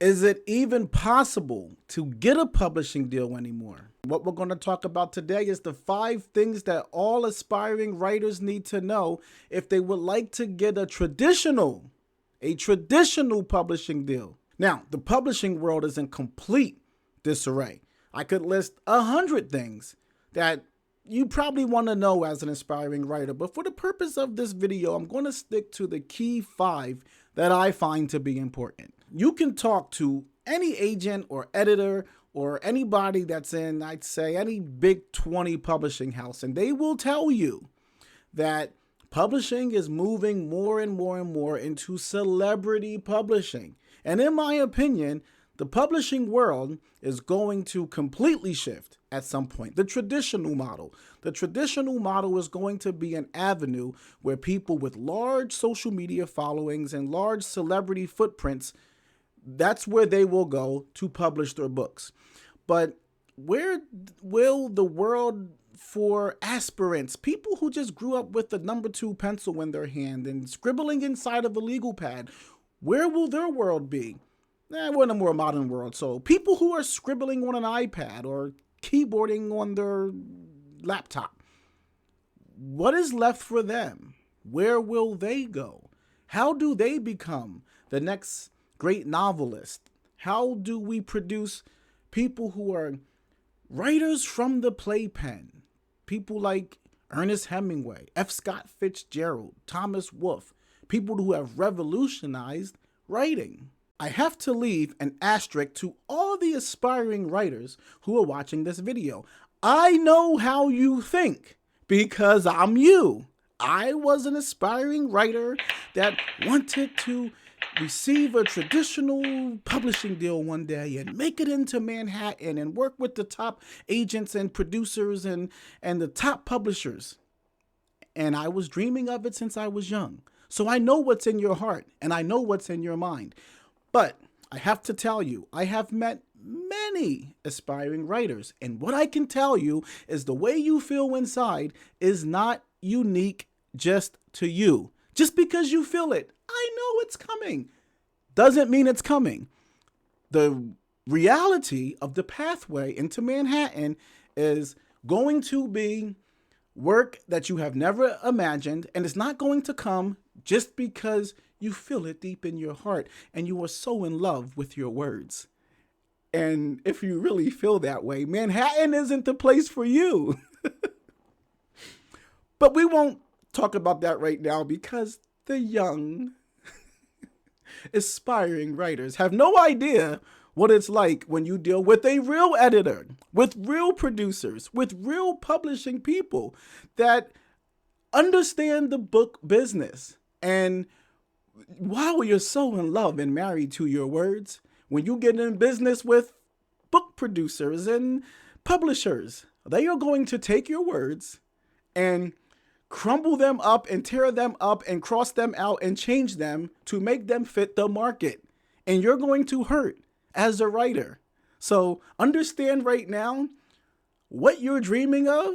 Is it even possible to get a publishing deal anymore? What we're going to talk about today is the 5 things that all aspiring writers need to know if they would like to get a traditional publishing deal. Now, the publishing world is in complete disarray. I could list 100 things that you probably want to know as an aspiring writer, but for the purpose of this video, I'm going to stick to the key 5 that I find to be important. You can talk to any agent or editor or anybody that's in, I'd say, any big 20 publishing house, and they will tell you that publishing is moving more and more and more into celebrity publishing. And in my opinion, the publishing world is going to completely shift at some point. The traditional model is going to be an avenue where people with large social media followings and large celebrity footprints, that's where they will go to publish their books. But where will the world for aspirants, people who just grew up with the number 2 pencil in their hand and scribbling inside of a legal pad, where will their world be? We're in a more modern world. So people who are scribbling on an iPad or keyboarding on their laptop, what is left for them? Where will they go? How do they become the next great novelist? How do we produce people who are writers from the playpen? People like Ernest Hemingway, F. Scott Fitzgerald, Thomas Wolfe, people who have revolutionized writing. I have to leave an asterisk to all the aspiring writers who are watching this video. I know how you think because I'm you. I was an aspiring writer that wanted to receive a traditional publishing deal one day and make it into Manhattan and work with the top agents and producers and the top publishers. And I was dreaming of it since I was young. So I know what's in your heart and I know what's in your mind. But I have to tell you, I have met many aspiring writers. And what I can tell you is the way you feel inside is not unique just to you. Just because you feel it, I know it's coming, doesn't mean it's coming. The reality of the pathway into Manhattan is going to be work that you have never imagined, and it's not going to come just because you feel it deep in your heart and you are so in love with your words. And if you really feel that way, Manhattan isn't the place for you. But we won't talk about that right now because the young, aspiring writers have no idea what it's like when you deal with a real editor, with real producers, with real publishing people that understand the book business. And while you're so in love and married to your words, when you get in business with book producers and publishers, they are going to take your words and crumble them up and tear them up and cross them out and change them to make them fit the market. And you're going to hurt as a writer. So understand right now, what you're dreaming of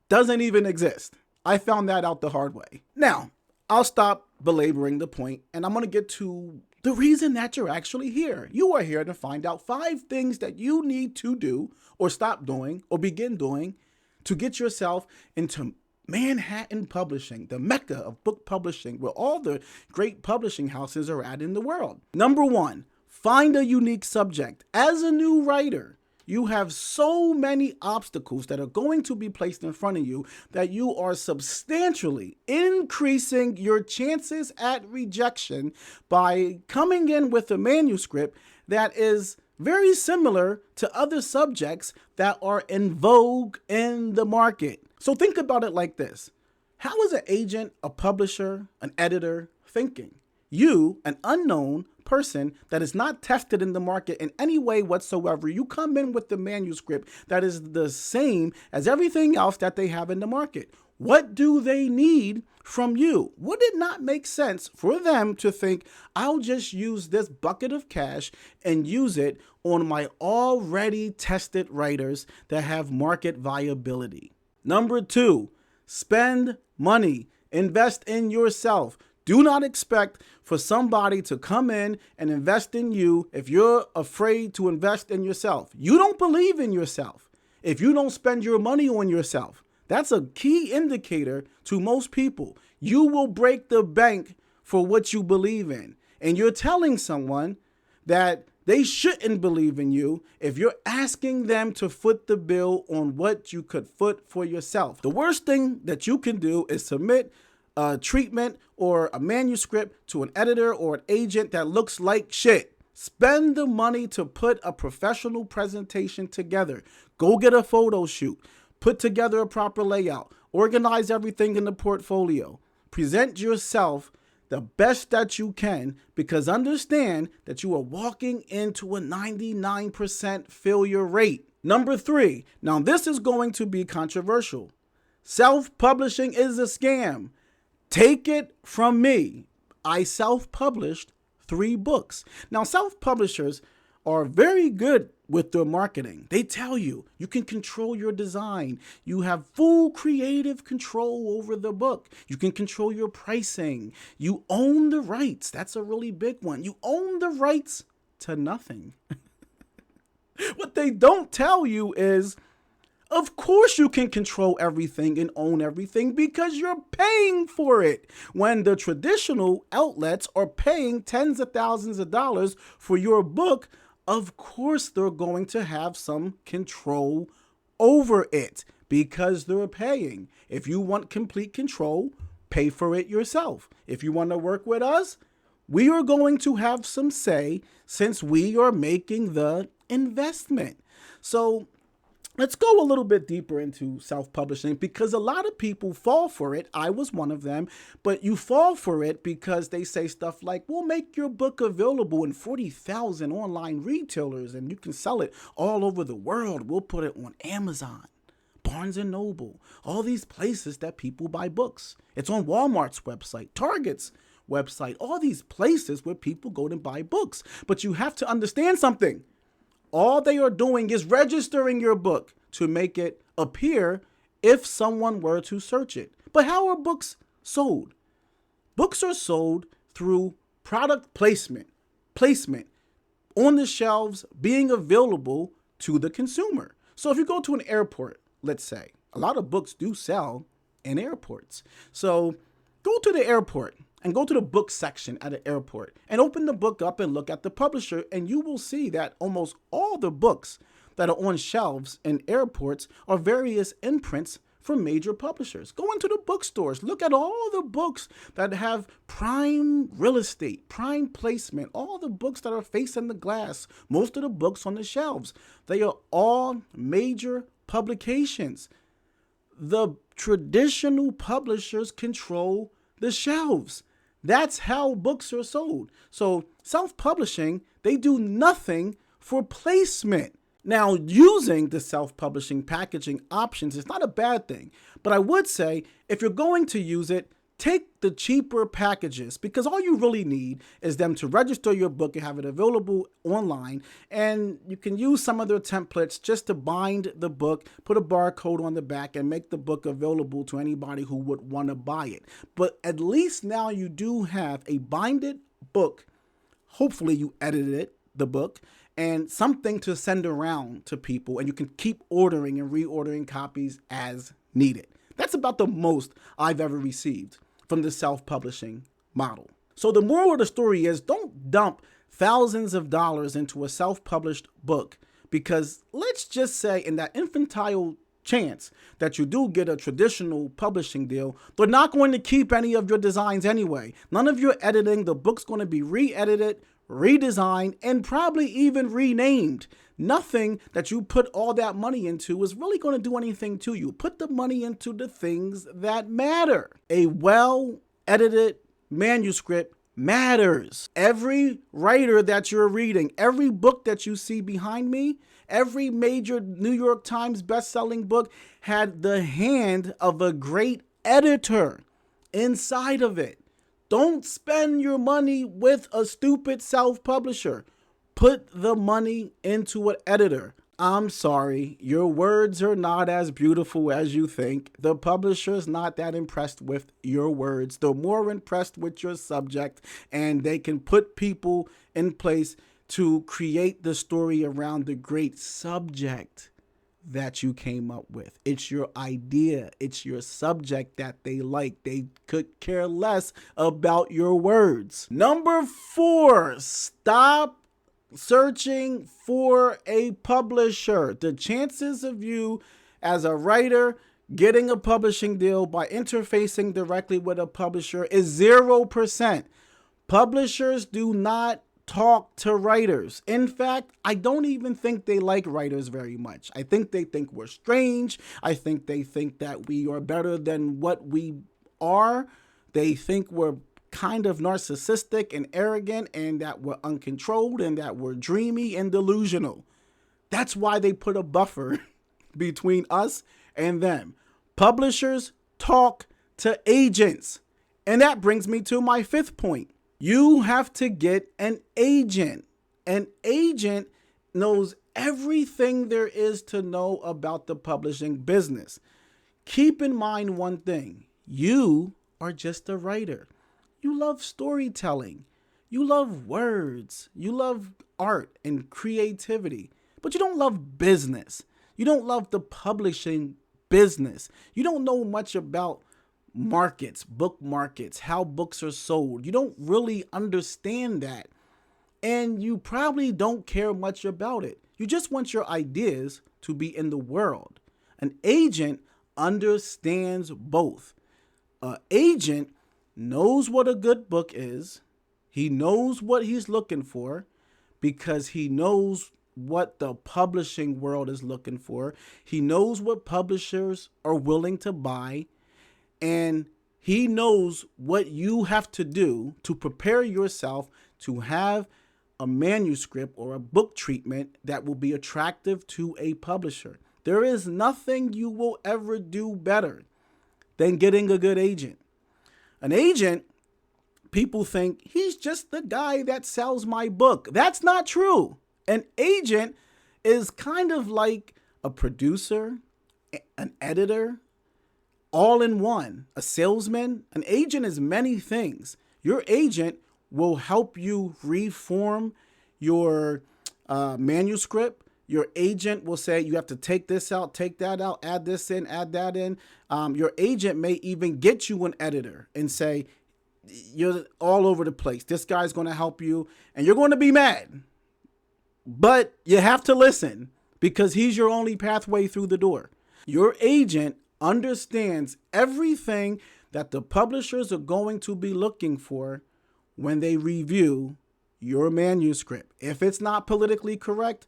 doesn't even exist. I found that out the hard way. Now, I'll stop belaboring the point and I'm going to get to the reason that you're actually here. You are here to find out 5 things that you need to do or stop doing or begin doing to get yourself into Manhattan publishing, the mecca of book publishing, where all the great publishing houses are at in the world. Number 1, find a unique subject. As a new writer, you have so many obstacles that are going to be placed in front of you that you are substantially increasing your chances at rejection by coming in with a manuscript that is very similar to other subjects that are in vogue in the market. So think about it like this. How is an agent, a publisher, an editor thinking? You, an unknown person that is not tested in the market in any way whatsoever, you come in with the manuscript that is the same as everything else that they have in the market. What do they need from you? Would it not make sense for them to think, I'll just use this bucket of cash and use it on my already tested writers that have market viability? Number 2, spend money, invest in yourself. Do not expect for somebody to come in and invest in you if you're afraid to invest in yourself. You don't believe in yourself. If you don't spend your money on yourself, that's a key indicator to most people. You will break the bank for what you believe in. And you're telling someone that they shouldn't believe in you if you're asking them to foot the bill on what you could foot for yourself. The worst thing that you can do is submit a treatment or a manuscript to an editor or an agent that looks like shit. Spend the money to put a professional presentation together. Go get a photo shoot. Put together a proper layout. Organize everything in the portfolio. Present yourself the best that you can, because understand that you are walking into a 99% failure rate. Number 3, now this is going to be controversial. Self-publishing is a scam. Take it from me. I self-published 3 books. Now, self-publishers are very good with their marketing. They tell you you can control your design. You have full creative control over the book. You can control your pricing. You own the rights. That's a really big one. You own the rights to nothing. What they don't tell you is, of course you can control everything and own everything because you're paying for it. When the traditional outlets are paying tens of thousands of dollars for your book, of course they're going to have some control over it because they're paying. If you want complete control, pay for it yourself. If you want to work with us, we are going to have some say since we are making the investment. So let's go a little bit deeper into self-publishing because a lot of people fall for it. I was one of them, but you fall for it because they say stuff like, we'll make your book available in 40,000 online retailers and you can sell it all over the world. We'll put it on Amazon, Barnes & Noble, all these places that people buy books. It's on Walmart's website, Target's website, all these places where people go to buy books. But you have to understand something. All they are doing is registering your book to make it appear if someone were to search it. But how are books sold? Books are sold through product placement on the shelves being available to the consumer. So if you go to an airport, let's say, a lot of books do sell in airports. So go to the airport and go to the book section at an airport and open the book up and look at the publisher, and you will see that almost all the books that are on shelves in airports are various imprints from major publishers. Go into the bookstores, look at all the books that have prime real estate, prime placement, all the books that are facing the glass, most of the books on the shelves. They are all major publications. The traditional publishers control the shelves. That's how books are sold. So self-publishing, they do nothing for placement. Now, using the self-publishing packaging options is not a bad thing, but I would say if you're going to use it, take the cheaper packages because all you really need is them to register your book and have it available online. And you can use some of their templates just to bind the book, put a barcode on the back and make the book available to anybody who would want to buy it. But at least now you do have a binded book. Hopefully you edited the book and something to send around to people, and you can keep ordering and reordering copies as needed. That's about the most I've ever received from the self-publishing model. So the moral of the story is don't dump thousands of dollars into a self-published book because let's just say in that infantile chance that you do get a traditional publishing deal, they're not going to keep any of your designs anyway. None of your editing, the book's going to be re-edited, redesigned, and probably even renamed. Nothing that you put all that money into is really going to do anything to you. Put the money into the things that matter. A well-edited manuscript matters. Every writer that you're reading, every book that you see behind me, every major New York Times best-selling book had the hand of a great editor inside of it. Don't spend your money with a stupid self-publisher. Put the money into an editor. I'm sorry, your words are not as beautiful as you think. The publisher's not that impressed with your words. They're more impressed with your subject, and they can put people in place to create the story around the great subject that you came up with. It's your idea. It's your subject that they like. They could care less about your words. Number 4, stop searching for a publisher. The chances of you as a writer getting a publishing deal by interfacing directly with a publisher is 0%. Publishers do not talk to writers. In fact, I don't even think they like writers very much. I think they think we're strange. I think they think that we are better than what we are. They think we're kind of narcissistic and arrogant, and that we're uncontrolled, and that we're dreamy and delusional. That's why they put a buffer between us and them. Publishers talk to agents. And that brings me to my 5th point. You have to get an agent. An agent knows everything there is to know about the publishing business. Keep in mind one thing. You are just a writer. You love storytelling. You love words. You love art and creativity. But you don't love business. You don't love the publishing business. You don't know much about markets, book markets, how books are sold. You don't really understand that. And you probably don't care much about it. You just want your ideas to be in the world. An agent understands both. An agent knows what a good book is. He knows what he's looking for because he knows what the publishing world is looking for. He knows what publishers are willing to buy. And he knows what you have to do to prepare yourself to have a manuscript or a book treatment that will be attractive to a publisher. There is nothing you will ever do better than getting a good agent. An agent, people think he's just the guy that sells my book. That's not true. An agent is kind of like a producer, an editor, all in one. A salesman. An agent is many things. Your agent will help you reform your manuscript. Your agent will say you have to take this out, take that out, add this in, add that in. Your agent may even get you an editor and say, you're all over the place. This guy's going to help you and you're going to be mad. But you have to listen because he's your only pathway through the door. Your agent understands everything that the publishers are going to be looking for when they review your manuscript. If it's not politically correct,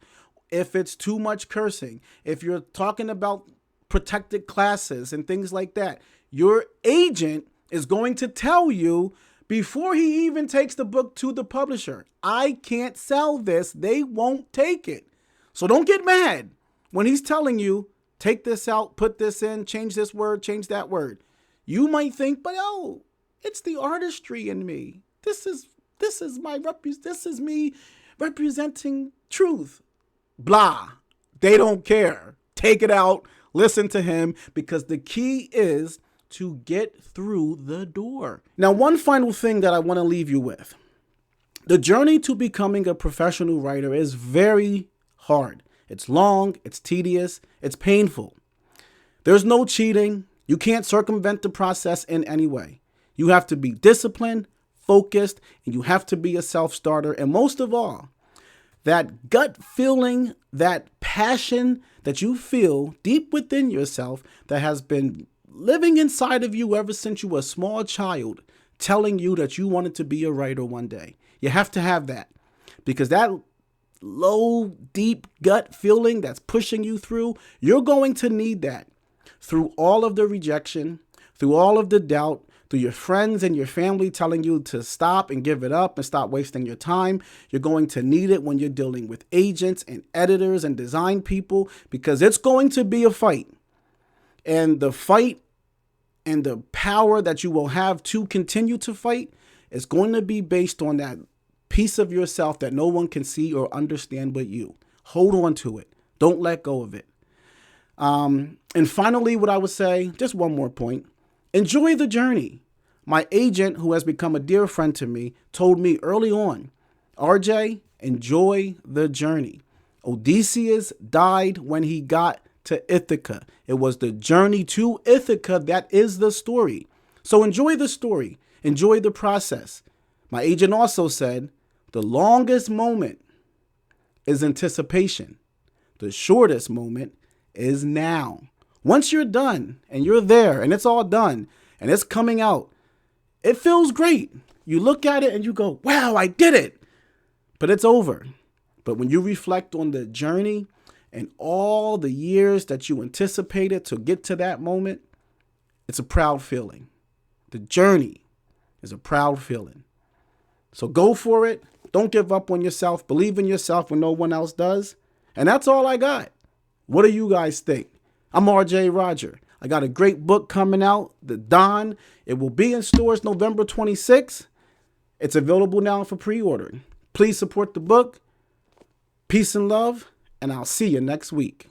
if it's too much cursing, if you're talking about protected classes and things like that, your agent is going to tell you before he even takes the book to the publisher, I can't sell this. They won't take it. So don't get mad when he's telling you, take this out, put this in, change this word, change that word. You might think, but oh, it's the artistry in me. This is me representing truth. Blah. They don't care. Take it out. Listen to him because the key is to get through the door. Now, one final thing that I want to leave you with. The journey to becoming a professional writer is very hard. It's long, it's tedious, it's painful. There's no cheating. You can't circumvent the process in any way. You have to be disciplined, focused, and you have to be a self-starter. And most of all, that gut feeling, that passion that you feel deep within yourself that has been living inside of you ever since you were a small child, telling you that you wanted to be a writer one day. You have to have that because that low, deep gut feeling that's pushing you through, you're going to need that through all of the rejection, through all of the doubt, through your friends and your family telling you to stop and give it up and stop wasting your time. You're going to need it when you're dealing with agents and editors and design people because it's going to be a fight. And the fight and the power that you will have to continue to fight is going to be based on that piece of yourself that no one can see or understand but you. Hold on to it. Don't let go of it. And finally, what I would say, just one more point, enjoy the journey. My agent, who has become a dear friend to me, told me early on, RJ, enjoy the journey. Odysseus died when he got to Ithaca. It was the journey to Ithaca that is the story. So enjoy the story. Enjoy the process. My agent also said, the longest moment is anticipation. The shortest moment is now. Once you're done and you're there and it's all done and it's coming out, it feels great. You look at it and you go, wow, I did it. But it's over. But when you reflect on the journey and all the years that you anticipated to get to that moment, it's a proud feeling. The journey is a proud feeling. So go for it. Don't give up on yourself. Believe in yourself when no one else does. And that's all I got. What do you guys think? I'm RJ Roger. I got a great book coming out, The Don. It will be in stores November 26th. It's available now for pre-order. Please support the book. Peace and love, and I'll see you next week.